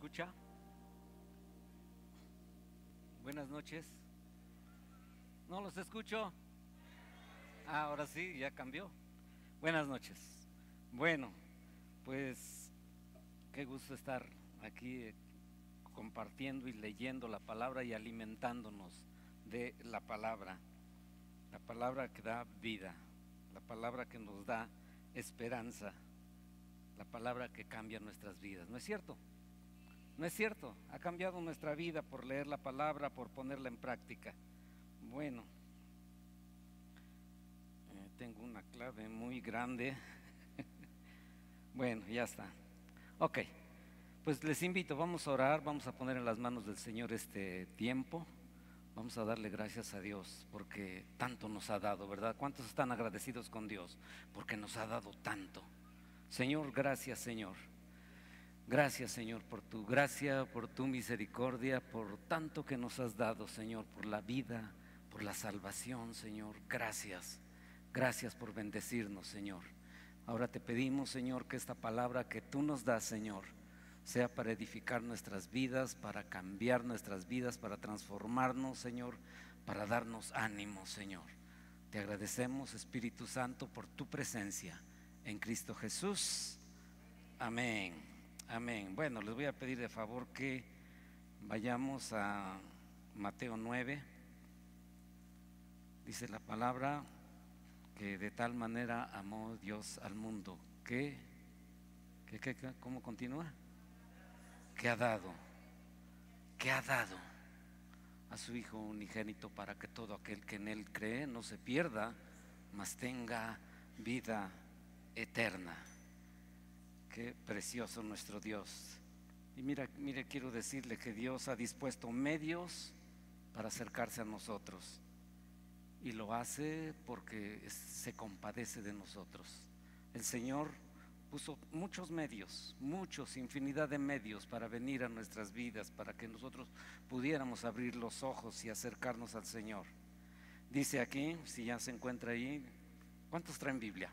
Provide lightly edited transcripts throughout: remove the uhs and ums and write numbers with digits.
escucha? Buenas noches. ¿No los escucho? Ahora sí, ya cambió. Buenas noches. Bueno, pues qué gusto estar aquí compartiendo y leyendo la palabra y alimentándonos de la palabra que da vida, la palabra que nos da esperanza, la palabra que cambia nuestras vidas. ¿No es cierto? ¿No es cierto? Ha cambiado nuestra vida por leer la palabra, por ponerla en práctica. Bueno, tengo una clave muy grande. Bueno, ya está. Ok, pues les invito, vamos a orar, vamos a poner en las manos del Señor este tiempo. Vamos a darle gracias a Dios porque tanto nos ha dado, ¿verdad? ¿Cuántos están agradecidos con Dios? Porque nos ha dado tanto. Señor, gracias, Señor. Gracias, Señor, por tu gracia, por tu misericordia, por tanto que nos has dado, Señor, por la vida, por la salvación, Señor. Gracias. Gracias por bendecirnos, Señor. Ahora te pedimos, Señor, que esta palabra que tú nos das, Señor, sea para edificar nuestras vidas, para cambiar nuestras vidas, para transformarnos, Señor, para darnos ánimo, Señor. Te agradecemos, Espíritu Santo, por tu presencia en Cristo Jesús. Amén. Amén. Bueno, les voy a pedir de favor que vayamos a Mateo 9. Dice la palabra que de tal manera amó Dios al mundo ¿cómo continúa? Que ha dado a su Hijo unigénito para que todo aquel que en Él cree no se pierda, mas tenga vida eterna. Qué precioso nuestro Dios. Y mire, quiero decirle que Dios ha dispuesto medios para acercarse a nosotros. Y lo hace porque se compadece de nosotros. El Señor puso muchos medios, infinidad de medios para venir a nuestras vidas, para que nosotros pudiéramos abrir los ojos y acercarnos al Señor. Dice aquí, si ya se encuentra ahí, ¿cuántos traen Biblia?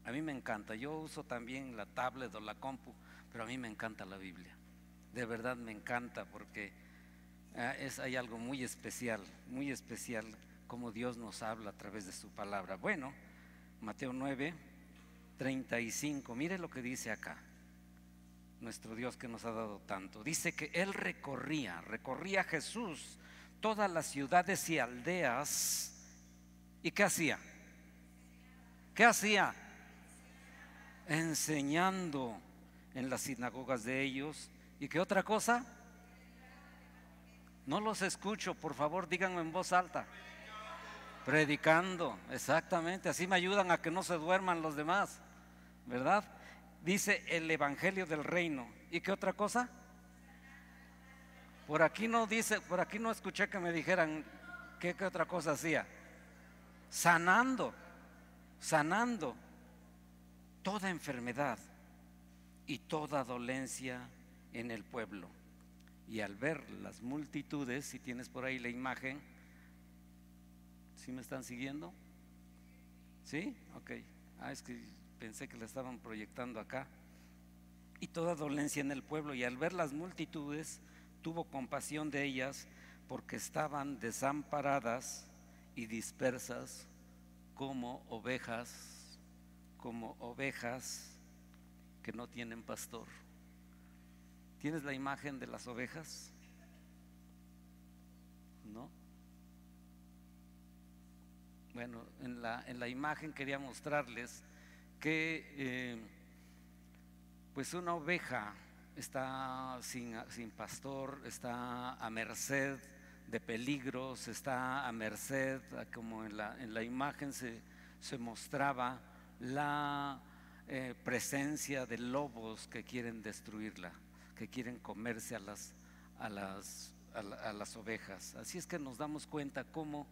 A mí me encanta, yo uso también la tablet o la compu, pero a mí me encanta la Biblia. De verdad me encanta porque hay algo muy especial como Dios nos habla a través de su palabra. Bueno, Mateo 9:35, mire lo que dice acá, nuestro Dios que nos ha dado tanto. Dice que Él recorría Jesús todas las ciudades y aldeas. ¿Y qué hacía? Enseñando en las sinagogas de ellos. ¿Y qué otra cosa? No los escucho, por favor díganme en voz alta. Predicando, exactamente, así me ayudan a que no se duerman los demás, ¿verdad? Dice el evangelio del reino. ¿Y qué otra cosa? Por aquí no escuché que me dijeran qué otra cosa hacía. Sanando toda enfermedad y toda dolencia en el pueblo. Y al ver las multitudes, si tienes por ahí la imagen, ¿sí me están siguiendo? ¿Sí? Ok. Es que pensé que la estaban proyectando acá. Y toda dolencia en el pueblo, y al ver las multitudes, tuvo compasión de ellas, porque estaban desamparadas y dispersas como ovejas que no tienen pastor. ¿Tienes la imagen de las ovejas? ¿No? Bueno, en la imagen quería mostrarles que pues una oveja está sin pastor, está a merced de peligros, está a merced, como en la imagen se mostraba la presencia de lobos que quieren destruirla, que quieren comerse a las ovejas. Así es que nos damos cuenta cómo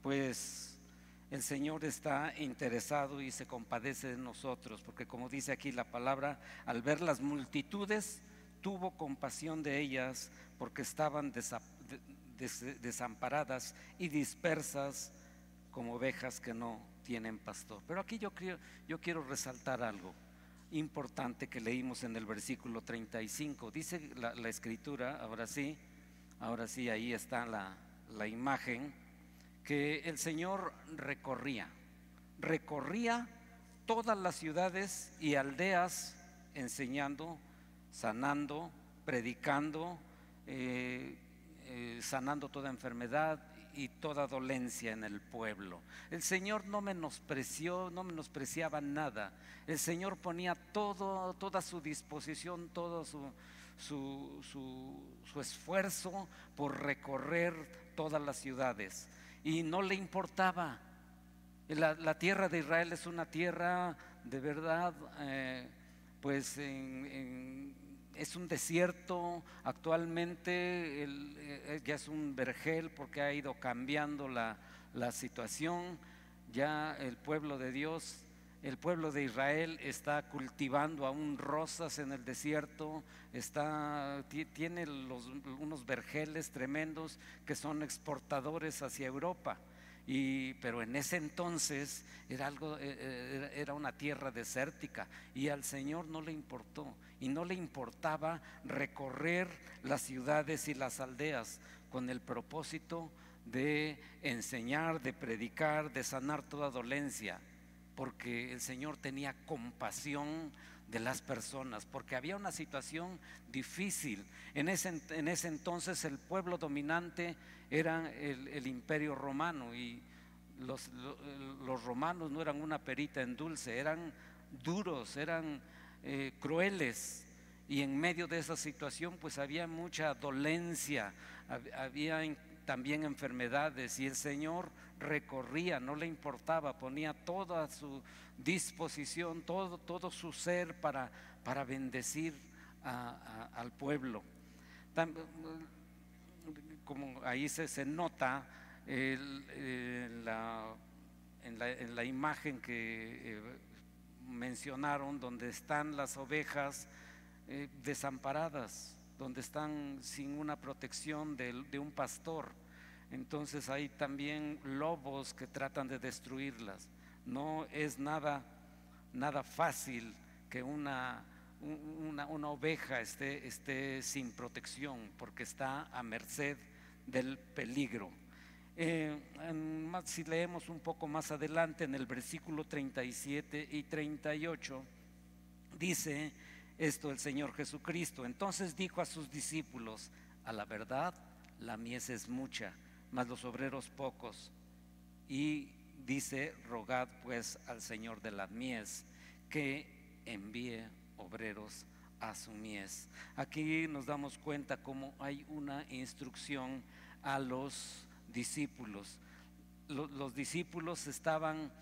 pues el Señor está interesado y se compadece de nosotros, porque como dice aquí la palabra, al ver las multitudes tuvo compasión de ellas, porque estaban desamparadas y dispersas como ovejas que no tienen pastor. Pero aquí yo quiero resaltar algo. importante que leímos en el versículo 35. Dice la escritura, ahora sí, ahí está la imagen, que el Señor recorría todas las ciudades y aldeas, enseñando, sanando, predicando, sanando toda enfermedad y toda dolencia en el pueblo. El Señor no menospreciaba nada. El Señor ponía toda su disposición, todo su esfuerzo por recorrer todas las ciudades, y no le importaba. La tierra de Israel es una tierra de verdad, pues es un desierto actualmente, ya es un vergel porque ha ido cambiando la situación. Ya el pueblo de Dios, el pueblo de Israel está cultivando aún rosas en el desierto, tiene unos vergeles tremendos que son exportadores hacia Europa. Pero en ese entonces era una tierra desértica, y al Señor no le importó, y no le importaba recorrer las ciudades y las aldeas con el propósito de enseñar, de predicar, de sanar toda dolencia, porque el Señor tenía compasión de las personas, porque había una situación difícil. En ese entonces el pueblo dominante era el Imperio Romano, y los romanos no eran una perita en dulce, eran duros, eran crueles, y en medio de esa situación pues había mucha dolencia, había también enfermedades, y el Señor recorría, no le importaba, ponía toda su disposición, todo su ser para bendecir al pueblo. Como ahí se nota en la imagen que mencionaron, donde están las ovejas desamparadas, donde están sin una protección de un pastor. Entonces hay también lobos que tratan de destruirlas. No es nada fácil que una oveja esté sin protección, porque está a merced del peligro. Si leemos un poco más adelante, en el versículo 37 y 38, dice esto el Señor Jesucristo: entonces dijo a sus discípulos: a la verdad, la mies es mucha, mas los obreros pocos. Y dice: rogad pues al Señor de la mies que envíe obreros a su mies. Aquí nos damos cuenta cómo hay una instrucción a los discípulos. Los discípulos estaban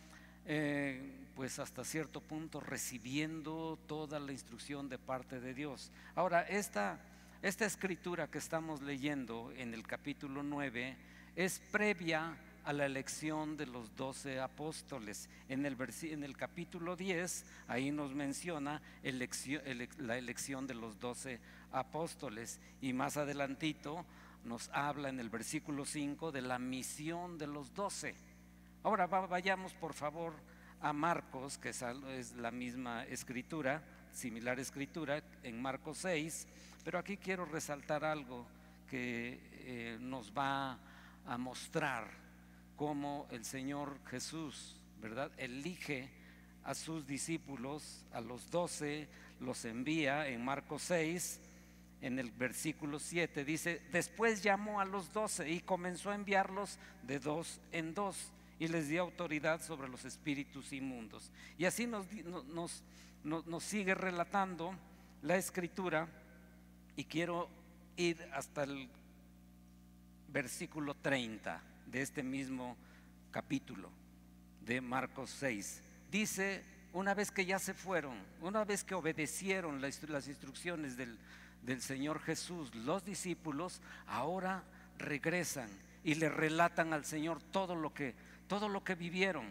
pues hasta cierto punto recibiendo toda la instrucción de parte de Dios. Ahora, esta escritura que estamos leyendo en el capítulo 9 es previa a la elección de los 12 apóstoles. En el capítulo 10, ahí nos menciona la elección de los 12 apóstoles, y más adelantito nos habla en el versículo 5 de la misión de los 12. Ahora vayamos por favor a Marcos, que es la misma escritura, similar escritura, en Marcos 6, pero aquí quiero resaltar algo que nos va a mostrar cómo el Señor Jesús, ¿verdad?, elige a sus discípulos, a los 12, los envía. En Marcos 6, en el versículo 7 dice: después llamó a los 12 y comenzó a enviarlos de dos en dos, y les dio autoridad sobre los espíritus inmundos. Y así nos sigue relatando la escritura, y quiero ir hasta el versículo 30 de este mismo capítulo de Marcos 6. Dice: una vez que ya se fueron, una vez que obedecieron las instrucciones del Señor Jesús, los discípulos ahora regresan y le relatan al Señor todo lo que vivieron,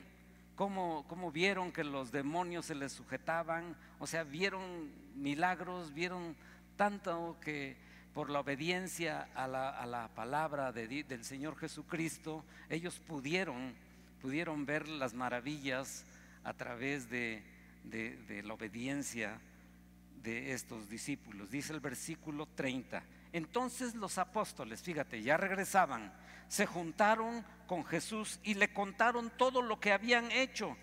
cómo vieron que los demonios se les sujetaban, o sea, vieron milagros, vieron tanto que por la obediencia a la palabra del Señor Jesucristo, ellos pudieron ver las maravillas a través de de la obediencia de estos discípulos. Dice el versículo 30. Entonces los apóstoles, fíjate, ya regresaban, se juntaron con Jesús y le contaron todo lo que habían hecho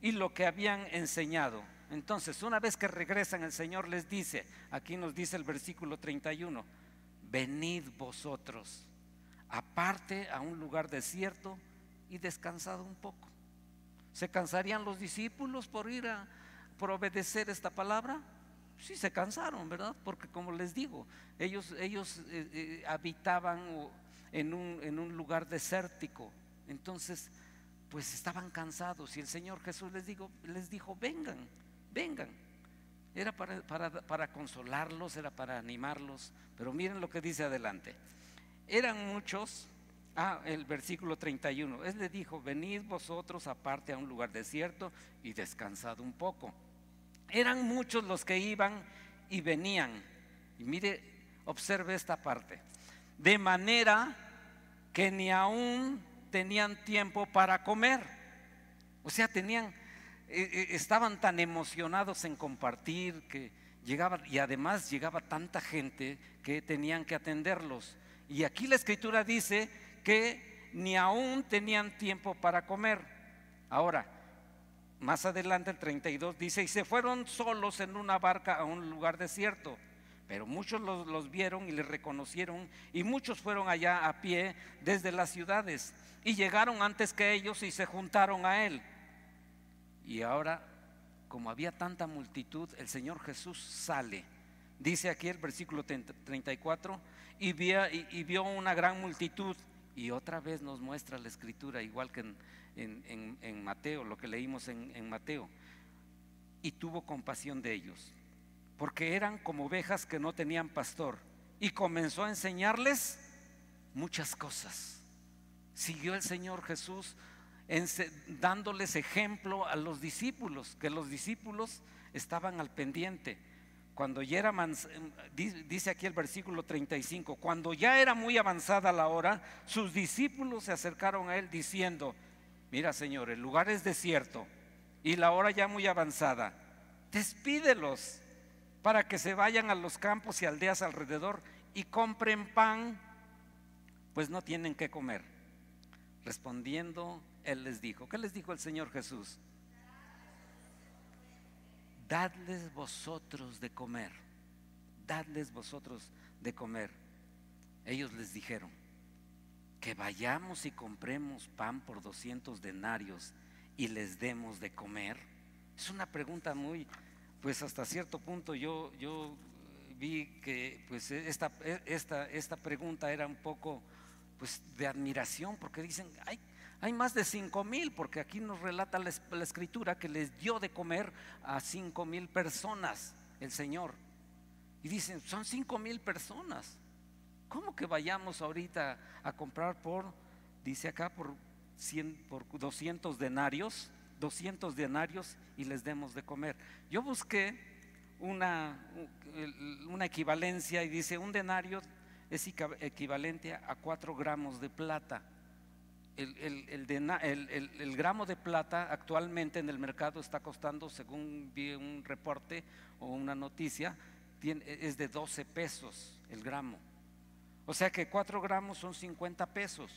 y lo que habían enseñado. Entonces, una vez que regresan, el Señor les dice, aquí nos dice el versículo 31, venid vosotros aparte a un lugar desierto y descansad un poco. ¿Se cansarían los discípulos por obedecer esta palabra? Sí, se cansaron, ¿verdad? Porque como les digo, ellos habitaban en un lugar desértico. Entonces, pues estaban cansados y el Señor Jesús les dijo, vengan, vengan. Era para consolarlos, era para animarlos. Pero miren lo que dice adelante. Eran muchos, el versículo 31, Él les dijo, venid vosotros aparte a un lugar desierto y descansad un poco. Eran muchos los que iban y venían. Y mire, observe esta parte. De manera que ni aún tenían tiempo para comer. O sea, estaban tan emocionados en compartir que llegaban, y además llegaba tanta gente que tenían que atenderlos. Y aquí la escritura dice que ni aún tenían tiempo para comer. Ahora, más adelante el 32 dice, y se fueron solos en una barca a un lugar desierto. Pero muchos los vieron y les reconocieron, y muchos fueron allá a pie desde las ciudades, y llegaron antes que ellos y se juntaron a Él. Y ahora, como había tanta multitud, el Señor Jesús sale. Dice aquí el versículo 34, y vio una gran multitud. Y otra vez nos muestra la escritura, igual que en Mateo, lo que leímos en Mateo. Y tuvo compasión de ellos, porque eran como ovejas que no tenían pastor, y comenzó a enseñarles muchas cosas. Siguió el Señor Jesús dándoles ejemplo a los discípulos, que los discípulos estaban al pendiente. Cuando ya era, dice aquí el versículo 35, cuando ya era muy avanzada la hora, sus discípulos se acercaron a Él diciendo, mira Señor, el lugar es desierto y la hora ya muy avanzada, despídelos para que se vayan a los campos y aldeas alrededor y compren pan, pues no tienen qué comer. Respondiendo, Él les dijo, ¿qué les dijo el Señor Jesús? Dadles vosotros de comer, dadles vosotros de comer. Ellos les dijeron, que vayamos y compremos pan por 200 denarios y les demos de comer. Es una pregunta muy, pues hasta cierto punto yo vi que pues esta pregunta era un poco pues de admiración, porque dicen, hay más de 5,000, porque aquí nos relata la escritura que les dio de comer a 5,000 personas el Señor. Y dicen, son 5,000 personas. ¿Cómo que vayamos ahorita a comprar dice acá, por 200 denarios y les demos de comer? Yo busqué una equivalencia y dice, un denario es equivalente a 4 gramos de plata. El gramo de plata actualmente en el mercado está costando, según vi un reporte o una noticia, es de 12 pesos el gramo. O sea que 4 gramos son 50 pesos,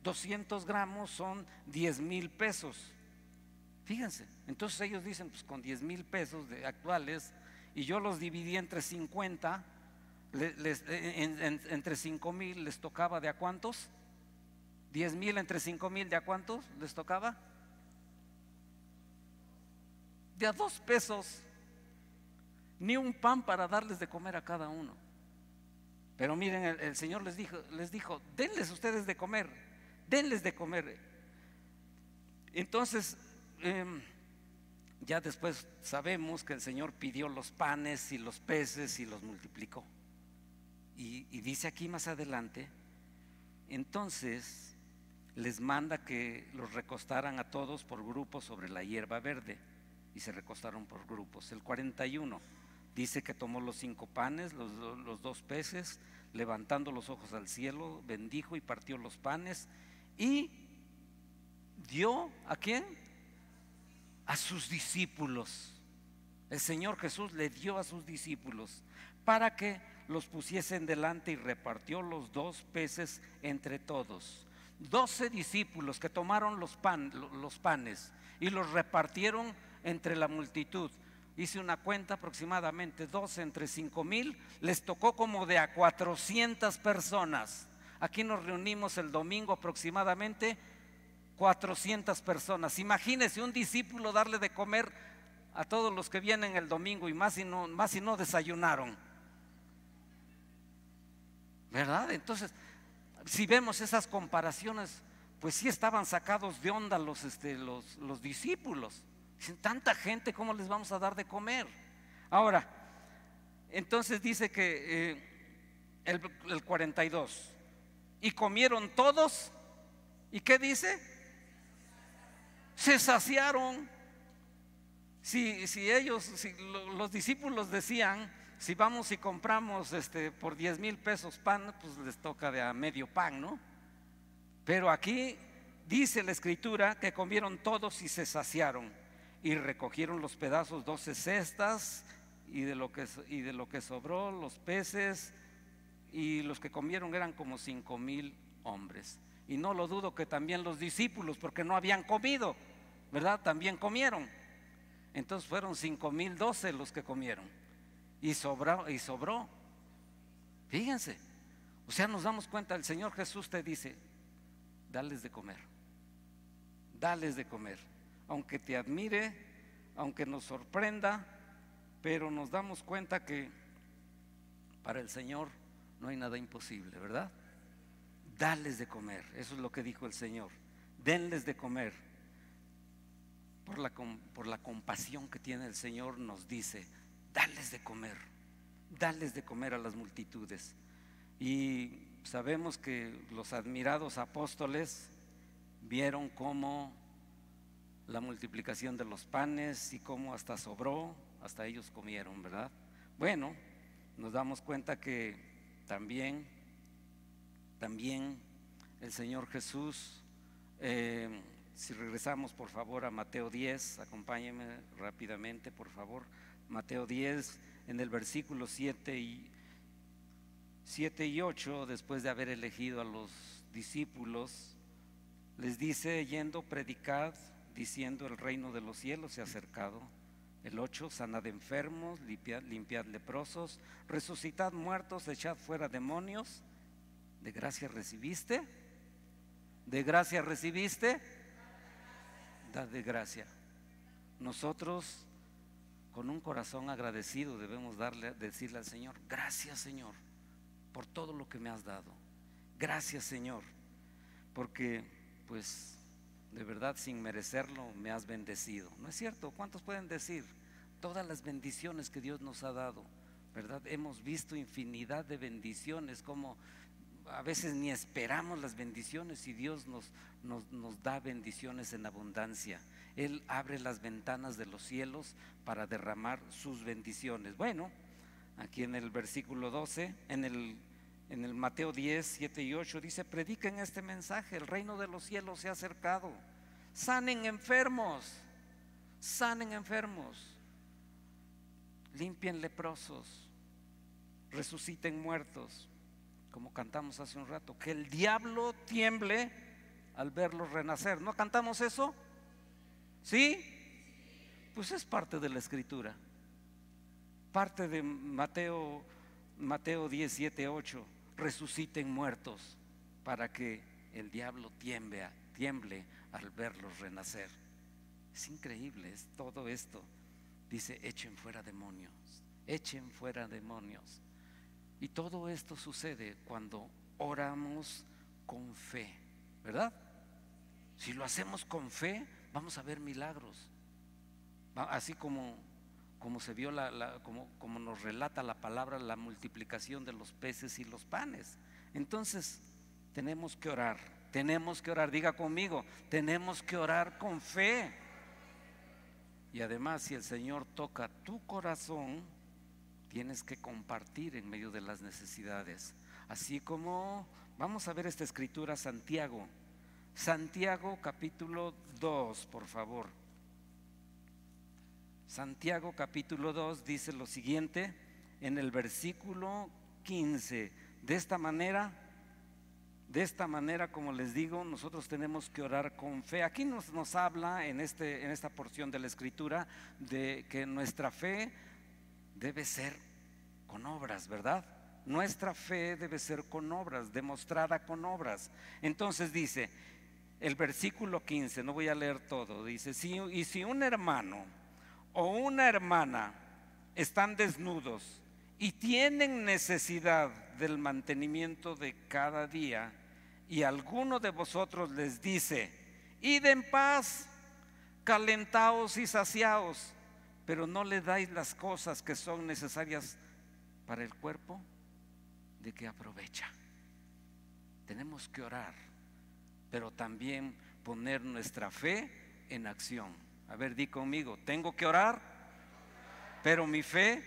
200 gramos son 10,000 pesos. Fíjense, entonces ellos dicen, pues con 10,000 pesos actuales, y yo los dividí entre 50, entre 5,000 les tocaba ¿de a cuántos? 10,000 entre 5,000, ¿de a cuántos les tocaba? De a 2 pesos. Ni un pan para darles de comer a cada uno. Pero miren, el Señor les dijo, denles ustedes de comer, denles de comer. Entonces, ya después sabemos que el Señor pidió los panes y los peces y los multiplicó. Y dice aquí más adelante, entonces les manda que los recostaran a todos por grupos sobre la hierba verde, y se recostaron por grupos. El 41 dice que tomó los 5 panes, los 2 peces, levantando los ojos al cielo, bendijo y partió los panes y dio ¿a quién? A sus discípulos. El Señor Jesús le dio a sus discípulos para que los pusiesen delante, y repartió los 2 peces entre todos. 12 discípulos que tomaron los panes y los repartieron entre la multitud. Hice una cuenta, aproximadamente 12 entre 5,000, les tocó como de a 400 personas. Aquí nos reunimos el domingo aproximadamente 400 personas. Imagínese un discípulo darle de comer a todos los que vienen el domingo, y más si no desayunaron, ¿verdad? Entonces, si vemos esas comparaciones, pues sí estaban sacados de onda los discípulos. Dicen, tanta gente, ¿cómo les vamos a dar de comer? Ahora, entonces dice que el 42, y comieron todos, ¿y qué dice? Se saciaron. Si los discípulos decían, si vamos y compramos por 10,000 pesos pan, pues les toca de a medio pan, ¿no? Pero aquí dice la escritura que comieron todos y se saciaron, y recogieron los pedazos 12 cestas, y de lo que sobró, los peces, y los que comieron eran como 5,000 hombres. Y no lo dudo que también los discípulos, porque no habían comido, ¿verdad? También comieron. Entonces fueron 5,012 los que comieron, y sobró. Fíjense, o sea, nos damos cuenta, el Señor Jesús te dice, dales de comer, dales de comer. Aunque te admire, aunque nos sorprenda, pero nos damos cuenta que para el Señor no hay nada imposible, ¿verdad? Dales de comer, eso es lo que dijo el Señor. Denles de comer. Por la compasión que tiene el Señor, nos dice, dales de comer a las multitudes. Y sabemos que los admirados apóstoles vieron cómo la multiplicación de los panes, y cómo hasta sobró, hasta ellos comieron, ¿verdad? Bueno, nos damos cuenta que también el Señor Jesús, si regresamos por favor a Mateo 10, acompáñenme rápidamente por favor. Mateo 10, en el versículo 7 y 8, después de haber elegido a los discípulos, les dice, yendo, predicad, diciendo, el reino de los cielos se ha acercado. El 8, sanad enfermos, limpiad leprosos, resucitad muertos, echad fuera demonios. ¿De gracia recibiste? ¿De gracia recibiste? Dad de gracia. Nosotros, con un corazón agradecido, debemos decirle al Señor, gracias Señor por todo lo que me has dado. Gracias Señor, porque pues de verdad sin merecerlo me has bendecido. ¿No es cierto? ¿Cuántos pueden decir todas las bendiciones que Dios nos ha dado? ¿Verdad? Hemos visto infinidad de bendiciones, como a veces ni esperamos las bendiciones, y Dios nos da bendiciones en abundancia. Él abre las ventanas de los cielos para derramar sus bendiciones. Bueno, aquí en el versículo 12, en el Mateo 10, 7 y 8 dice, prediquen este mensaje, el reino de los cielos se ha acercado, sanen enfermos, limpien leprosos, resuciten muertos, como cantamos hace un rato, que el diablo tiemble al verlos renacer. ¿No cantamos eso? ¿Sí? Pues es parte de la escritura, parte de Mateo 10, 7, 8. Resuciten muertos para que el diablo tiemble al verlos renacer. Es increíble, es todo esto. Dice, echen fuera demonios, echen fuera demonios. Y todo esto sucede cuando oramos con fe, ¿verdad? Si lo hacemos con fe, vamos a ver milagros. Así como se vio, como nos relata la palabra, la multiplicación de los peces y los panes. Entonces, tenemos que orar, diga conmigo, tenemos que orar con fe. Y además, si el Señor toca tu corazón, tienes que compartir en medio de las necesidades. Así como, vamos a ver esta escritura, Santiago capítulo 2, por favor. Santiago capítulo 2 dice lo siguiente en el versículo 15: de esta manera, como les digo, nosotros tenemos que orar con fe. Aquí nos habla en esta porción de la Escritura de que nuestra fe debe ser con obras, ¿verdad? Nuestra fe debe ser con obras, demostrada con obras. Entonces dice el versículo 15, no voy a leer todo, dice: si un hermano o una hermana están desnudos y tienen necesidad del mantenimiento de cada día, y alguno de vosotros les dice: id en paz, calentaos y saciaos, pero no le dais las cosas que son necesarias para el cuerpo, ¿de qué aprovecha? Tenemos que orar, pero también poner nuestra fe en acción. A ver, di conmigo: tengo que orar, pero mi fe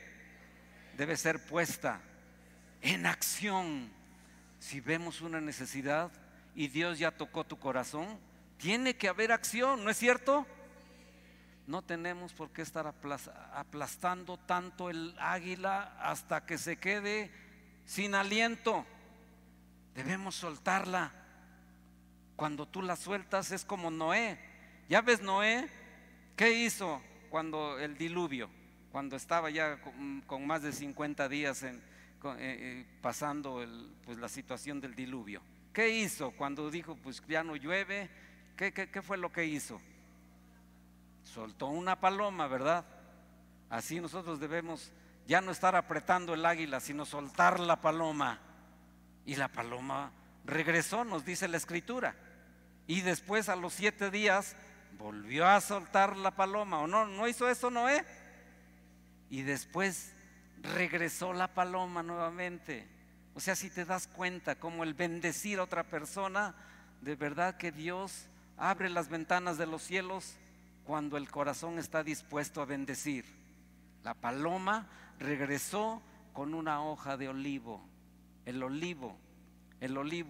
debe ser puesta en acción. Si vemos una necesidad y Dios ya tocó tu corazón, tiene que haber acción, ¿no es cierto? No tenemos por qué estar aplastando tanto el águila hasta que se quede sin aliento. Debemos soltarla. Cuando tú la sueltas es como Noé. ¿Ya ves Noé? ¿Qué hizo cuando el diluvio? Cuando estaba ya con más de 50 días pasando pues la situación del diluvio. ¿Qué hizo cuando dijo pues ya no llueve? ¿Qué fue lo que hizo? Soltó una paloma, ¿verdad? Así nosotros debemos ya no estar apretando el águila, sino soltar la paloma. Y la paloma regresó, nos dice la Escritura. Y después a los 7 días volvió a soltar la paloma. ¿O no hizo eso Noé? Y después regresó la paloma nuevamente. O sea, si te das cuenta como el bendecir a otra persona, de verdad que Dios abre las ventanas de los cielos cuando el corazón está dispuesto a bendecir. La paloma regresó con una hoja de olivo. El olivo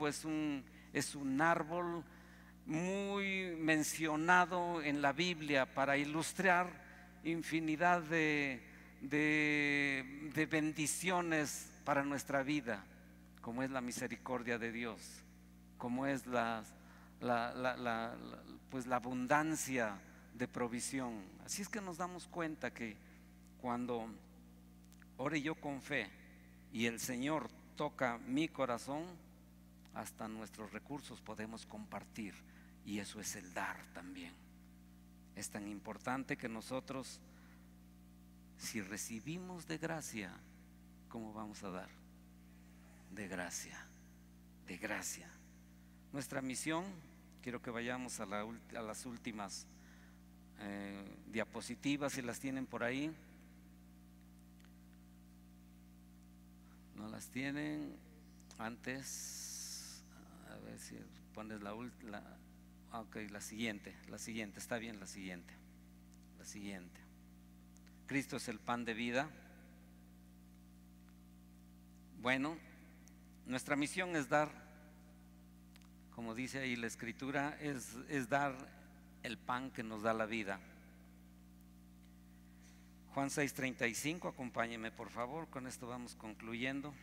es un árbol muy mencionado en la Biblia para ilustrar infinidad de bendiciones para nuestra vida, como es la misericordia de Dios, como es pues la abundancia de provisión. Así es que nos damos cuenta que cuando ore yo con fe y el Señor toca mi corazón, hasta nuestros recursos podemos compartir, y eso es el dar también. Es tan importante que nosotros, si recibimos de gracia, ¿cómo vamos a dar? De gracia, de gracia. Nuestra misión, quiero que vayamos a las últimas diapositivas, si las tienen por ahí. ¿No las tienen? Antes, a ver si pones ok, la siguiente, está bien, la siguiente. Cristo es el pan de vida. Bueno, nuestra misión es dar, como dice ahí la Escritura, es dar el pan que nos da la vida. Juan 6:35, acompáñeme por favor, con esto vamos concluyendo.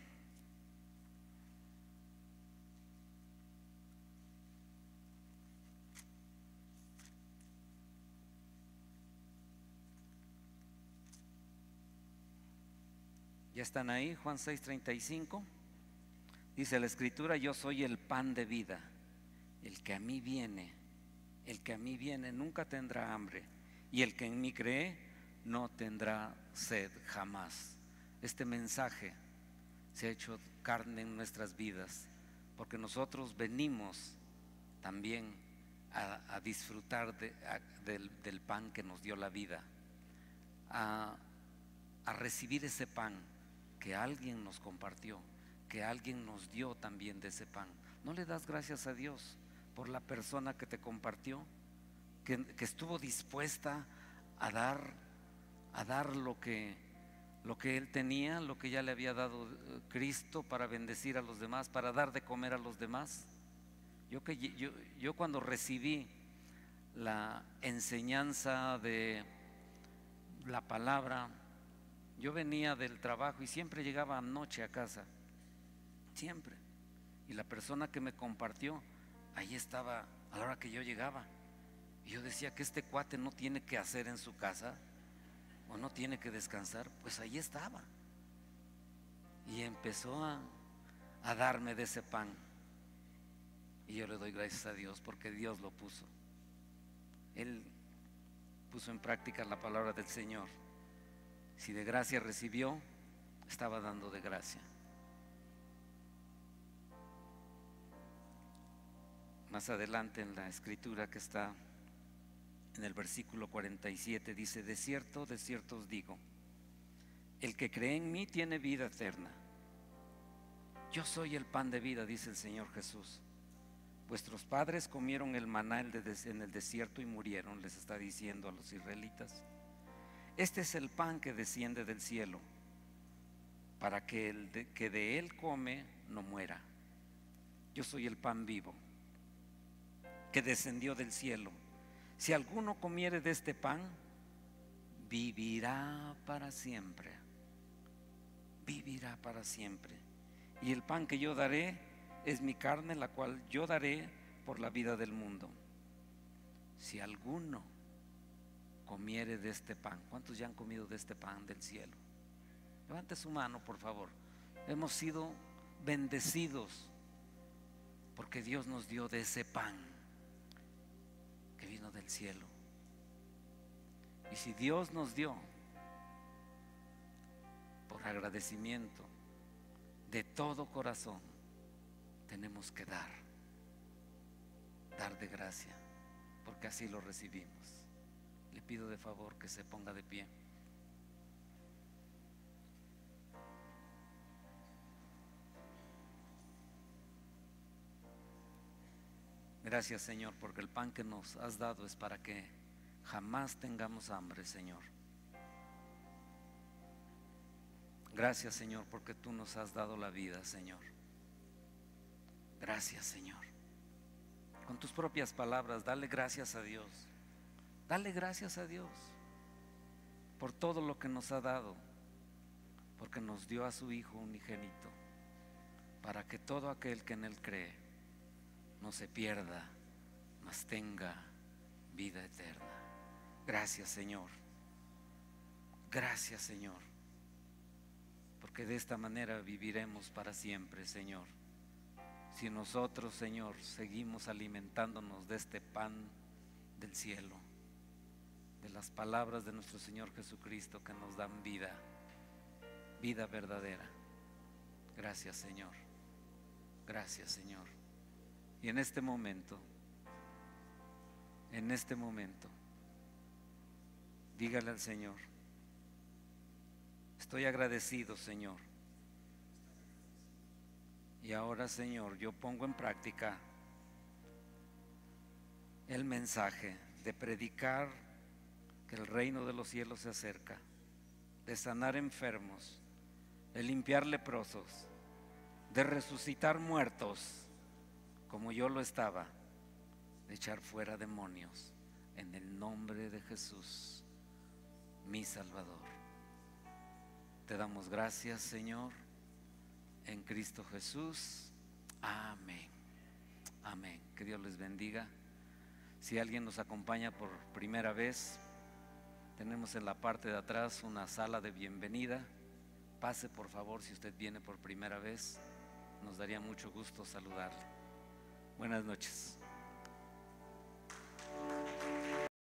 ¿Ya están ahí? Juan 6:35. Dice la Escritura: yo soy el pan de vida. El que a mí viene nunca tendrá hambre, y el que en mí cree no tendrá sed jamás. Este mensaje se ha hecho carne en nuestras vidas, porque nosotros venimos también a disfrutar del pan que nos dio la vida, a recibir ese pan que alguien nos compartió, que alguien nos dio también de ese pan. ¿No le das gracias a Dios por la persona que te compartió, que estuvo dispuesta a dar lo que él tenía, lo que ya le había dado Cristo, para bendecir a los demás, para dar de comer a los demás? Yo cuando recibí la enseñanza de la palabra. Yo venía del trabajo y siempre llegaba anoche a casa, siempre. Y la persona que me compartió, ahí estaba a la hora que yo llegaba. Y yo decía que este cuate no tiene que hacer en su casa o no tiene que descansar, pues ahí estaba. Y empezó a darme de ese pan. Y yo le doy gracias a Dios porque Dios lo puso. Él puso en práctica la palabra del Señor. Si de gracia recibió, estaba dando de gracia. Más adelante en la escritura que está en el versículo 47 dice: de cierto os digo, el que cree en mí tiene vida eterna. Yo soy el pan de vida, dice el Señor Jesús. Vuestros padres comieron el maná en el desierto y murieron, les está diciendo a los israelitas. Este es el pan que desciende del cielo, para que el que de él come no muera. Yo soy el pan vivo que descendió del cielo. Si alguno comiere de este pan, vivirá para siempre. Vivirá para siempre. Y el pan que yo daré es mi carne, la cual yo daré por la vida del mundo. Si alguno comiere de este pan. ¿Cuántos ya han comido de este pan del cielo? Levante su mano, por favor. Hemos sido bendecidos porque Dios nos dio de ese pan que vino del cielo. Y si Dios nos dio, por agradecimiento de todo corazón, tenemos que dar de gracia, porque así lo recibimos. Le pido de favor que se ponga de pie. Gracias, Señor, porque el pan que nos has dado es para que jamás tengamos hambre, Señor. Gracias, Señor, porque tú nos has dado la vida, Señor. Gracias, Señor. Con tus propias palabras, dale gracias a Dios. Dale gracias a Dios por todo lo que nos ha dado, porque nos dio a su Hijo unigénito, para que todo aquel que en Él cree no se pierda, mas tenga vida eterna. Gracias, Señor. Gracias, Señor, porque de esta manera viviremos para siempre, Señor. Si nosotros, Señor, seguimos alimentándonos de este pan del cielo, de las palabras de nuestro Señor Jesucristo que nos dan vida, vida verdadera. Gracias, Señor. Gracias, Señor. Y en este momento, dígale al Señor: estoy agradecido, Señor. Y ahora, Señor, yo pongo en práctica el mensaje de predicar que el reino de los cielos se acerca, de sanar enfermos, de limpiar leprosos, de resucitar muertos como yo lo estaba, de echar fuera demonios en el nombre de Jesús, mi Salvador. Te damos gracias, Señor, en Cristo Jesús. Amén. Amén. Que Dios les bendiga. Si alguien nos acompaña por primera vez, tenemos en la parte de atrás una sala de bienvenida. Pase, por favor, si usted viene por primera vez. Nos daría mucho gusto saludarle. Buenas noches.